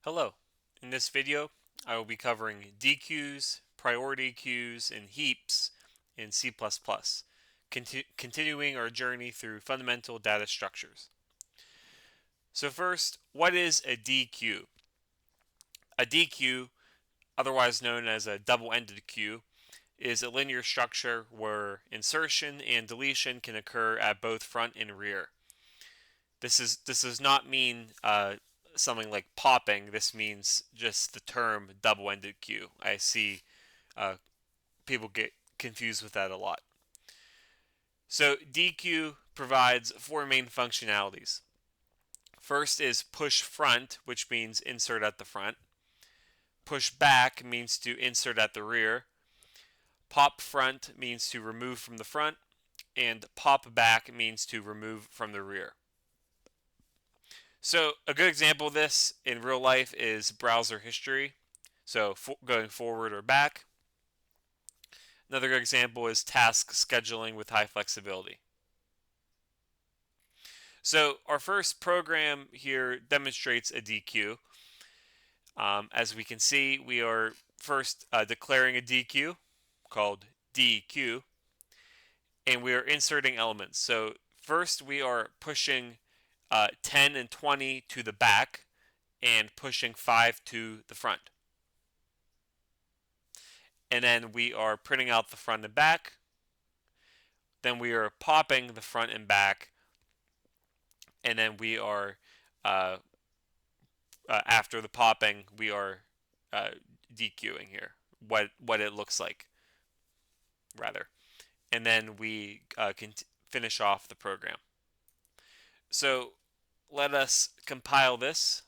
Hello. In this video, I will be covering deques, priority queues, and heaps in C++, continuing our journey through fundamental data structures. So first, what is a deque? A deque, otherwise known as a double-ended queue, is a linear structure where insertion and deletion can occur at both front and rear. This does not mean something like popping. This means just the term double-ended queue. I see uh, people get confused with that a lot. So deque provides four main functionalities. First is push front, which means insert at the front. Push back means to insert at the rear. Pop front means to remove from the front. And pop back means to remove from the rear. So a good example of this in real life is browser history. So going forward or back. Another good example is task scheduling with high flexibility. So our first program here demonstrates a deque. As we can see, we are first declaring a deque called deque, and we are inserting elements. So first we are pushing 10 and 20 to the back and pushing 5 to the front. And then we are printing out the front and back. Then we are popping the front and back. And then we are, uh, after the popping, we are dequeuing here, what it looks like, rather. And then we can finish off the program. So let us compile this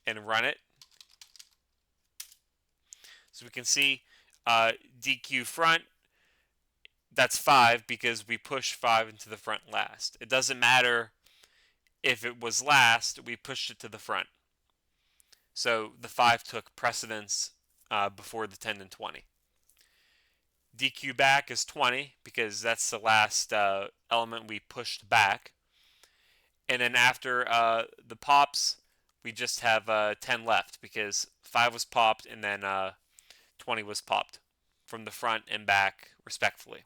and run it. So we can see deque front, that's 5 because we pushed 5 into the front last. It doesn't matter if it was last, we pushed it to the front. So the 5 took precedence before the 10 and 20. Deque back is 20 because that's the last element we pushed back. And then after the pops, we just have 10 left because 5 was popped and then 20 was popped from the front and back respectively.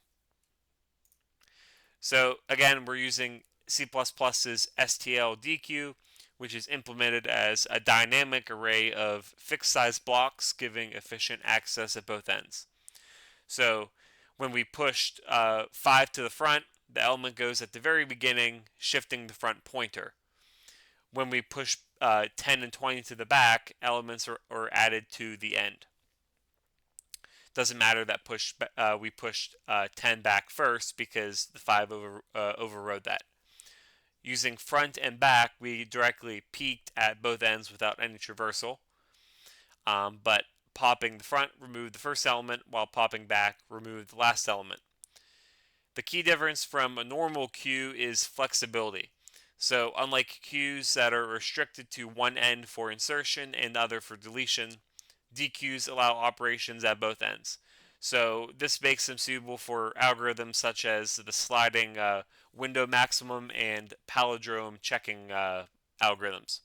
So again, we're using C++'s STL-deque, which is implemented as a dynamic array of fixed size blocks giving efficient access at both ends. So when we pushed 5 to the front, the element goes at the very beginning, shifting the front pointer. When we push 10 and 20 to the back, elements are added to the end. Doesn't matter that we pushed 10 back first because the 5 overrode that. Using front and back, we directly peaked at both ends without any traversal. But popping the front removed the first element, while popping back removed the last element. The key difference from a normal queue is flexibility. So unlike queues that are restricted to one end for insertion and the other for deletion, deques allow operations at both ends. So this makes them suitable for algorithms such as the sliding window maximum and palindrome checking algorithms.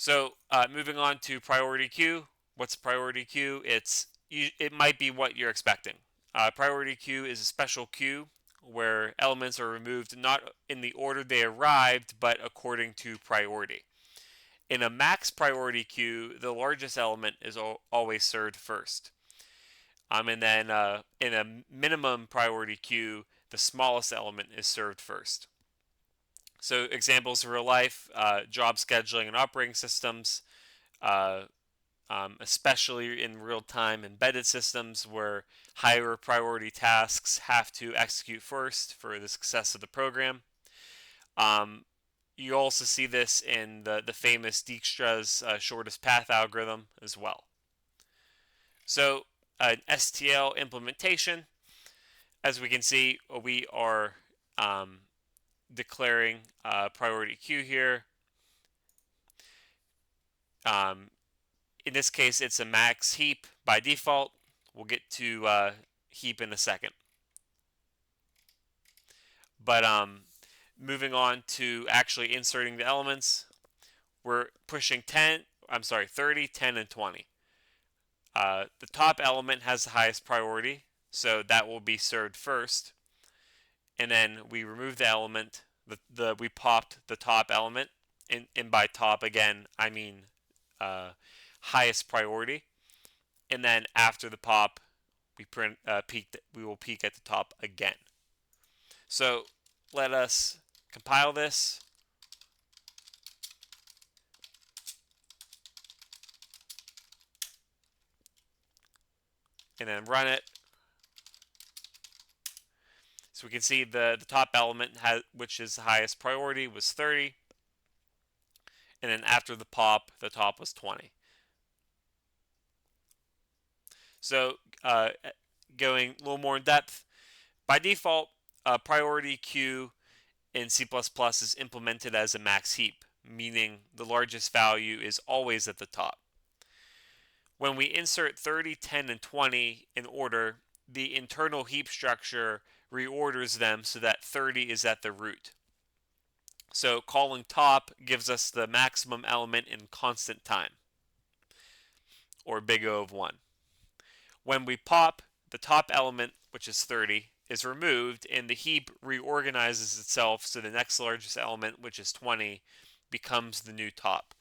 So moving on to priority queue. What's a priority queue? It might be what you're expecting. Priority queue is a special queue where elements are removed not in the order they arrived, but according to priority. In a max priority queue, the largest element is always served first. And then in a minimum priority queue, the smallest element is served first. So examples of real life, job scheduling and operating systems, uh, especially in real-time embedded systems where higher priority tasks have to execute first for the success of the program. Um, you also see this in the famous Dijkstra's shortest path algorithm as well. So an STL implementation, as we can see, we are declaring priority queue here. Um, in this case, it's a max heap by default. We'll get to heap in a second. But moving on to actually inserting the elements, we're pushing 30, 10, and 20. The top element has the highest priority, so that will be served first. And then we remove the element, we popped the top element, and by top again I mean uh, highest priority. And then after the pop, we will peek at the top again. So let us compile this and then run it. So we can see the top element, which is the highest priority, was 30. And then after the pop, the top was 20. So going a little more in depth, by default, priority queue in C++ is implemented as a max heap, meaning the largest value is always at the top. When we insert 30, 10, and 20 in order, the internal heap structure reorders them so that 30 is at the root. So calling top gives us the maximum element in constant time, or big O of 1. When we pop, the top element, which is 30, is removed, and the heap reorganizes itself so the next largest element, which is 20, becomes the new top.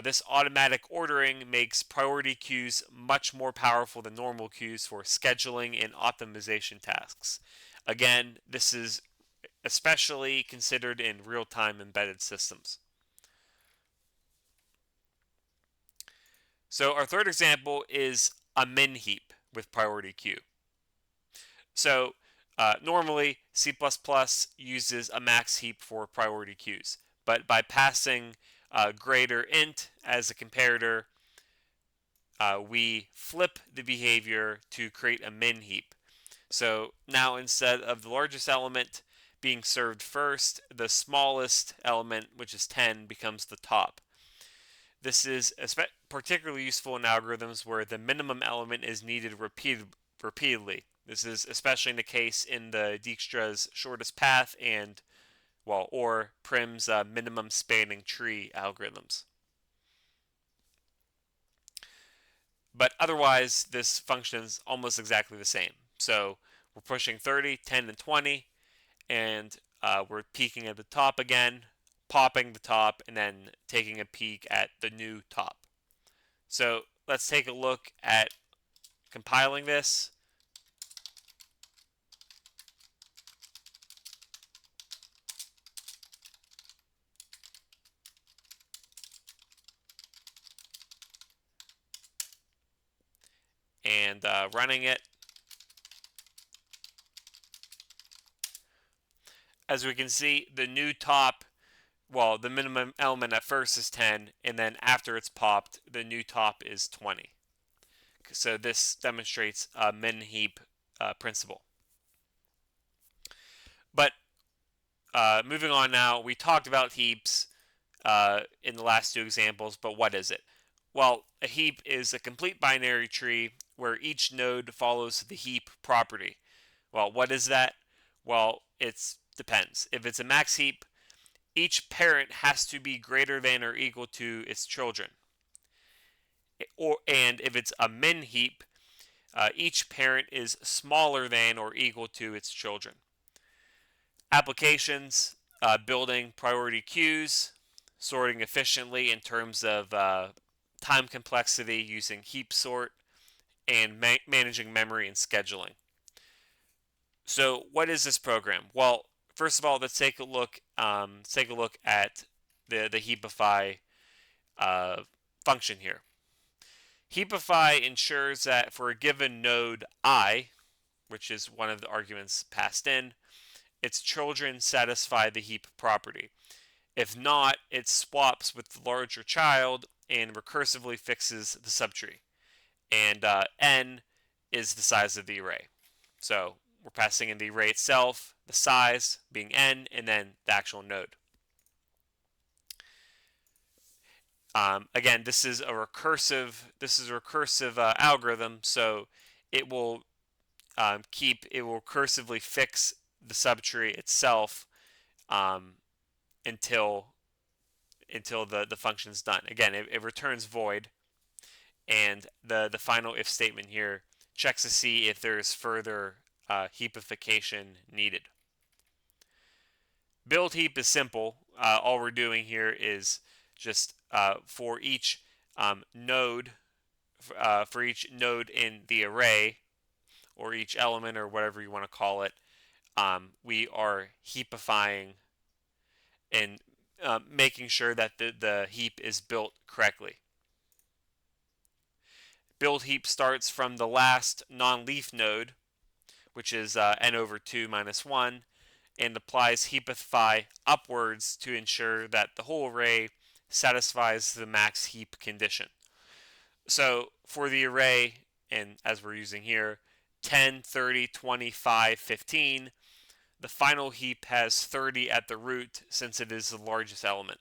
This automatic ordering makes priority queues much more powerful than normal queues for scheduling and optimization tasks. Again, this is especially considered in real-time embedded systems. So our third example is a min heap with priority queue. So normally C++ uses a max heap for priority queues, but by passing greater int as a comparator, we flip the behavior to create a min heap. So now instead of the largest element being served first, the smallest element, which is 10, becomes the top. This is particularly useful in algorithms where the minimum element is needed repeatedly. This is especially the case in the Dijkstra's shortest path or Prim's minimum spanning tree algorithms. But otherwise, this functions almost exactly the same. So we're pushing 30, 10, and 20, and we're peeking at the top again, popping the top, and then taking a peek at the new top. So let's take a look at compiling this. And running it. As we can see, the new top, well, the minimum element at first is 10, and then after it's popped, the new top is 20. So this demonstrates a min heap principle. But moving on now, we talked about heaps in the last two examples, but what is it? Well, a heap is a complete binary tree where each node follows the heap property. Well, what is that? Well, it depends. If it's a max heap, each parent has to be greater than or equal to its children. And if it's a min heap, each parent is smaller than or equal to its children. Applications, building priority queues, sorting efficiently in terms of time complexity using heap sort, and managing memory and scheduling. So what is this program? Well, first of all, let's take a look at the heapify function here. Heapify ensures that for a given node I, which is one of the arguments passed in, its children satisfy the heap property. If not, it swaps with the larger child and recursively fixes the subtree. And n is the size of the array. So we're passing in the array itself, the size being n, and then the actual node. Again, this is a recursive algorithm, so it will recursively fix the subtree itself um, until the function is done. Again, it returns void, and the final if statement here checks to see if there is further heapification needed. Build heap is simple. All we're doing here is just for each node, for each node in the array, or each element, or whatever you want to call it, we are heapifying and making sure that the heap is built correctly. Build heap starts from the last non-leaf node, which is n over 2 minus 1, and applies heapify upwards to ensure that the whole array satisfies the max heap condition. So for the array, and as we're using here, 10, 30, 25, 15, the final heap has 30 at the root since it is the largest element.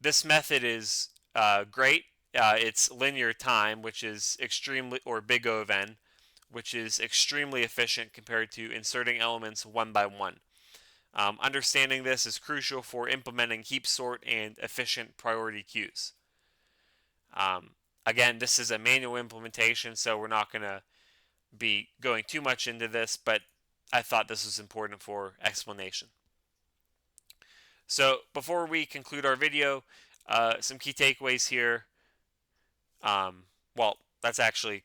This method is great. It's linear time, which is extremely, or big O of n, which is extremely efficient compared to inserting elements one by one. Understanding this is crucial for implementing heap sort and efficient priority queues. Again, this is a manual implementation, so we're not going to be going too much into this, but I thought this was important for explanation. So before we conclude our video, some key takeaways here. Well, let's actually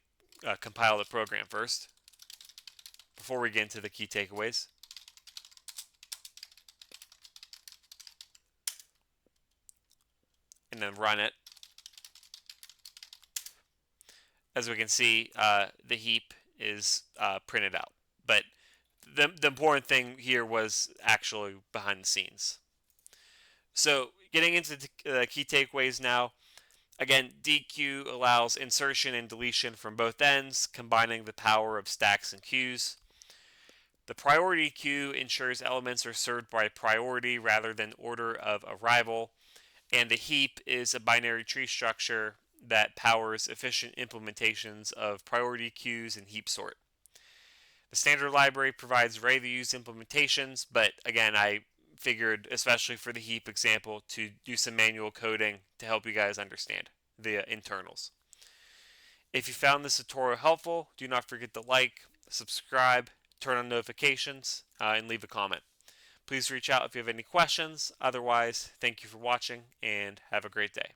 compile the program first before we get into the key takeaways. And then run it. As we can see, the heap is printed out. But the important thing here was actually behind the scenes. So getting into the key takeaways now. Again, Deques allows insertion and deletion from both ends, combining the power of stacks and queues. The priority queue ensures elements are served by priority rather than order of arrival. And the heap is a binary tree structure that powers efficient implementations of priority queues and heap sort. The standard library provides ready-to-use implementations, but again, I figured, especially for the heap example, to do some manual coding to help you guys understand the internals. If you found this tutorial helpful, do not forget to like, subscribe, turn on notifications, and leave a comment. Please reach out if you have any questions. Otherwise, thank you for watching and have a great day.